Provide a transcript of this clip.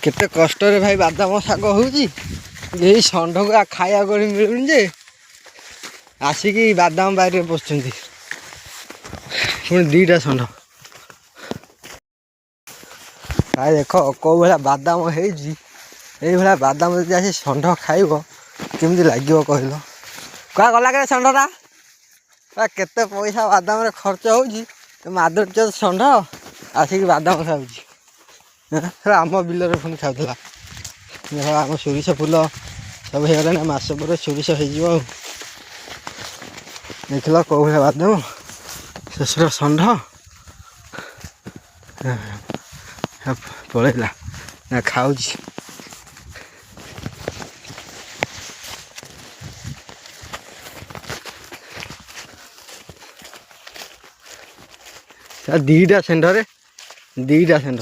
केते कष्ट रे भाई बादाम शाग होउची यही षंढ को खाया कर मिलुनी जे आसिकी बादाम बारी पशुंती पुणी दीटा षंढ भाई देख कौ भाया बादाम होई भाया बादाम जब आसी षंढ खाइब केमती लगे कहल क्या गला के षंढटा केते पैसा बादाम खर्च हो मादुर्य षंढ आसिक बादाम खाऊँ आम बिलर पुणी खाऊला आम सोरिष फुल सब हो मास पर सोरिष हो देखल कौ भाया बादाम शेषर षंढ पलैला ना खाऊ दीटा षंढ रे दीटा षंढ